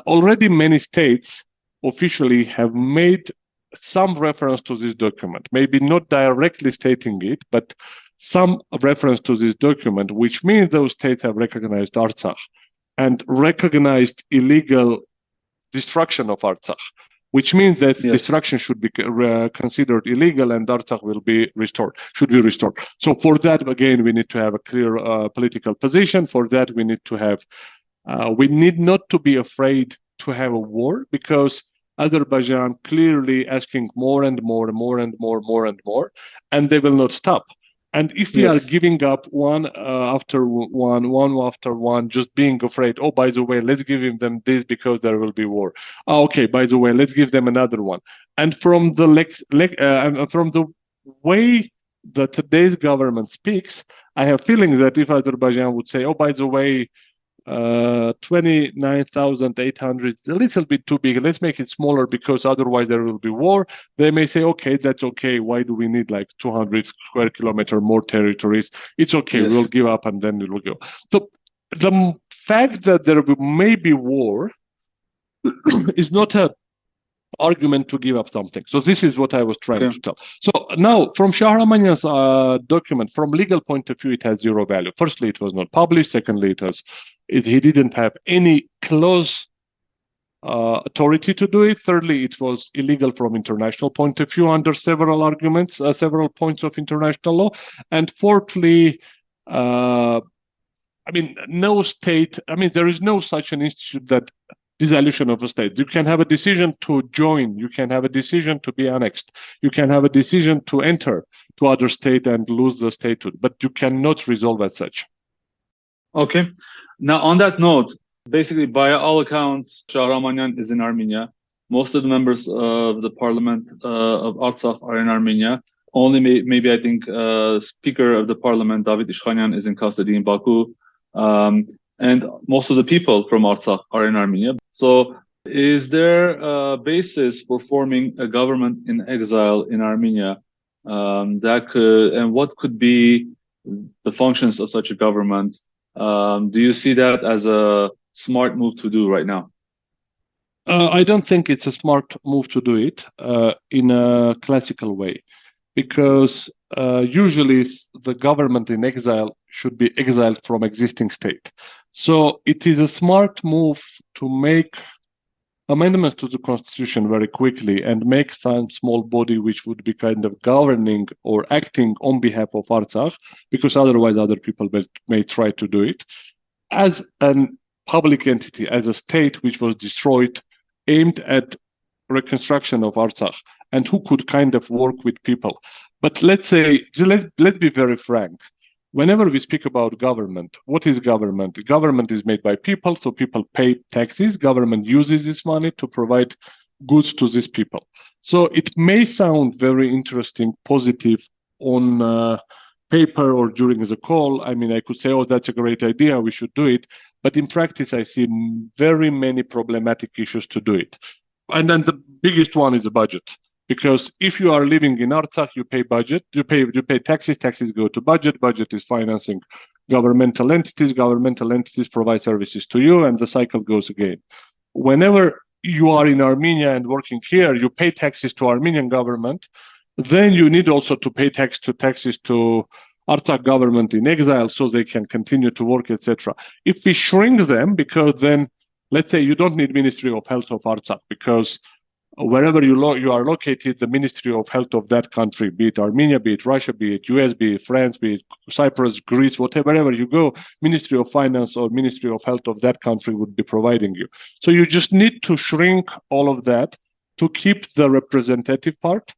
already many states officially have made some reference to this document, maybe not directly stating it, but some reference to this document, which means those states have recognized Artsakh and recognized illegal destruction of Artsakh, which means that destruction should be considered illegal and Artsakh will be restored, should be restored. So for that, again, we need to have a clear political position. For that, we need to have we need not to be afraid to have a war, because Azerbaijan clearly asking more and more and more and more, and they will not stop. And if we are giving up one after one, just being afraid, oh, by the way, let's give them this because there will be war. Oh, okay, by the way, let's give them another one. And from the from the way that today's government speaks, I have feeling that if Azerbaijan would say, oh, by the way, 29,800, a little bit too big, let's make it smaller because otherwise there will be war, they may say, okay, that's okay, why do we need like 200 square kilometer more territories? It's okay, we'll give up and then it will go. So the fact that there may be war is not a argument to give up something. So this is what I was trying to tell. So now from Shahramanyan's document, from legal point of view, it has zero value. Firstly, it was not published. Secondly, he didn't have any close authority to do it. Thirdly, it was illegal from international point of view under several arguments, several points of international law. And fourthly, I mean, no state, I mean, there is no such an institute that dissolution of a state. You can have a decision to join, you can have a decision to be annexed, you can have a decision to enter to other state and lose the statehood, but you cannot resolve as such. Okay. Now, on that note, basically, by all accounts, Shahramanyan is in Armenia. Most of the members of the parliament of Artsakh are in Armenia. Only maybe I think Speaker of the parliament, David Ishkhanyan, is in custody in Baku. And most of the people from Artsakh are in Armenia. So is there a basis for forming a government in exile in Armenia and what could be the functions of such a government? Do you see that as a smart move to do right now? I don't think it's a smart move to do it in a classical way, because usually the government in exile should be exiled from existing state. So it is a smart move to make amendments to the constitution very quickly and make some small body which would be kind of governing or acting on behalf of Artsakh, because otherwise other people may try to do it, as a public entity, as a state which was destroyed, aimed at reconstruction of Artsakh, and who could kind of work with people. But let's be very frank. Whenever we speak about government, what is government? Government is made by people, so people pay taxes. Government uses this money to provide goods to these people. So it may sound very interesting, positive on paper or during the call. I mean, I could say, oh, that's a great idea, we should do it. But in practice, I see very many problematic issues to do it. And then the biggest one is the budget. Because if you are living in Artsakh, you pay budget, you pay taxes, taxes go to budget is financing governmental entities provide services to you, and the cycle goes again. Whenever you are in Armenia and working here, you pay taxes to Armenian government, then you need also to pay taxes to Artsakh government in exile so they can continue to work, etc. If we shrink them, because then, let's say you don't need Ministry of Health of Artsakh, because wherever you are located, the Ministry of Health of that country, be it Armenia, be it Russia, be it US, be it France, be it Cyprus, Greece, wherever you go, Ministry of Finance or Ministry of Health of that country would be providing you. So you just need to shrink all of that to keep the representative part,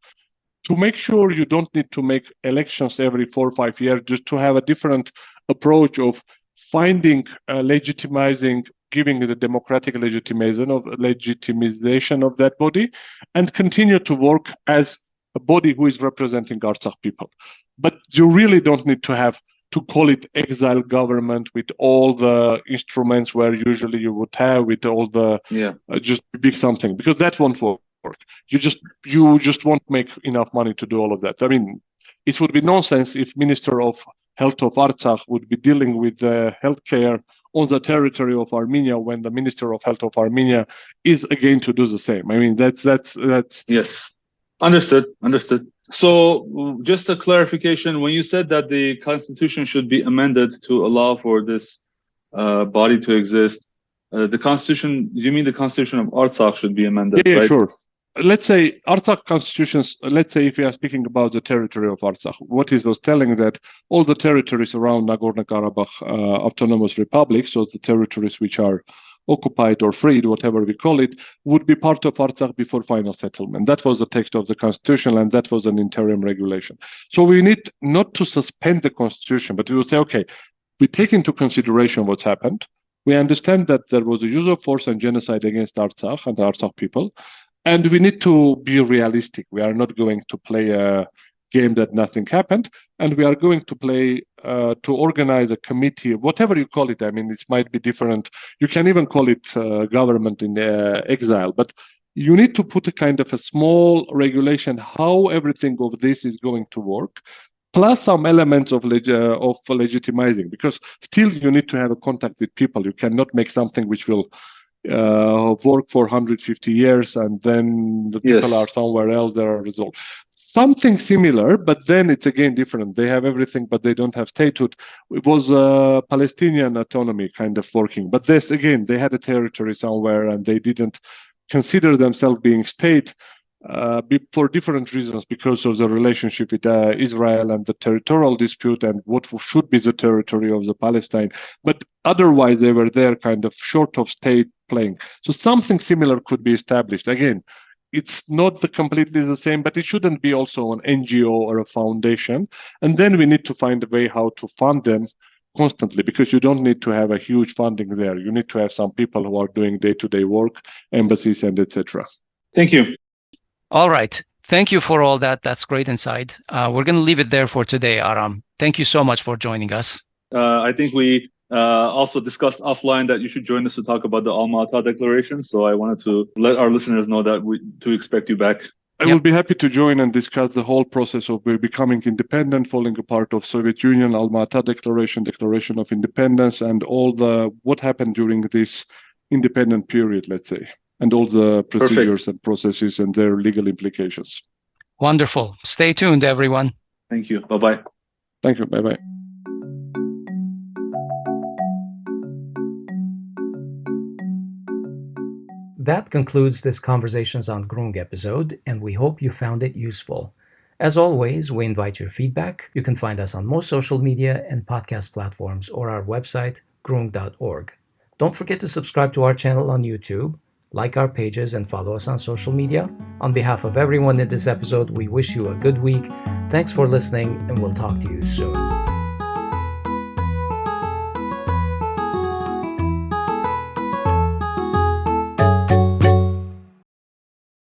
to make sure you don't need to make elections every 4 or 5 years, just to have a different approach of finding, legitimizing, giving the democratic legitimization of that body, and continue to work as a body who is representing Artsakh people. But you really don't need to call it exile government with all the instruments where usually you would have with all the just big something, because that won't work. You just won't make enough money to do all of that. I mean, it would be nonsense if Minister of Health of Artsakh would be dealing with healthcare on the territory of Armenia when the Minister of Health of Armenia is again to do the same. I mean, that's yes, understood. So just a clarification, when you said that the constitution should be amended to allow for this body to exist, the constitution, you mean the constitution of Artsakh should be amended? Yeah, right? Sure. Let's say Artsakh constitutions, let's say if we are speaking about the territory of Artsakh, what it was telling that all the territories around Nagorno-Karabakh Autonomous Republic, so the territories which are occupied or freed, whatever we call it, would be part of Artsakh before final settlement. That was the text of the constitution, and that was an interim regulation. So we need not to suspend the constitution, but we will say, okay, we take into consideration what's happened. We understand that there was a use of force and genocide against Artsakh and the Artsakh people. And we need to be realistic. We are not going to play a game that nothing happened. And we are going to play, to organize a committee, whatever you call it. I mean, it might be different. You can even call it government in exile. But you need to put a kind of a small regulation how everything of this is going to work, plus some elements of legitimizing, because still you need to have a contact with people. You cannot make something which will work for 150 years and then the people are somewhere else, there are results. Something similar, but then it's again different. They have everything, but they don't have statehood. It was Palestinian autonomy kind of working. But this, again, they had a territory somewhere and they didn't consider themselves being state for different reasons, because of the relationship with Israel and the territorial dispute and what should be the territory of the Palestine. But otherwise, they were there kind of short of state playing. So something similar could be established. Again, it's not completely the same, but it shouldn't be also an NGO or a foundation. And then we need to find a way how to fund them constantly, because you don't need to have a huge funding there. You need to have some people who are doing day-to-day work, embassies and etc. Thank you. All right. Thank you for all that. That's great insight. We're going to leave it there for today, Aram. Thank you so much for joining us. I think we also discussed offline that you should join us to talk about the Alma Ata Declaration. So I wanted to let our listeners know that to expect you back I will be happy to join and discuss the whole process of becoming independent, falling apart of Soviet Union, Alma-Ata Declaration, Declaration of Independence, and all what happened during this independent period, let's say, and all the procedures and processes and their legal implications. Wonderful. Stay tuned, everyone. Thank you. Bye-bye. Thank you. Bye-bye. That concludes this Conversations on Groong episode, and we hope you found it useful. As always, we invite your feedback. You can find us on most social media and podcast platforms or our website, groong.org. Don't forget to subscribe to our channel on YouTube, like our pages, and follow us on social media. On behalf of everyone in this episode, we wish you a good week. Thanks for listening, and we'll talk to you soon.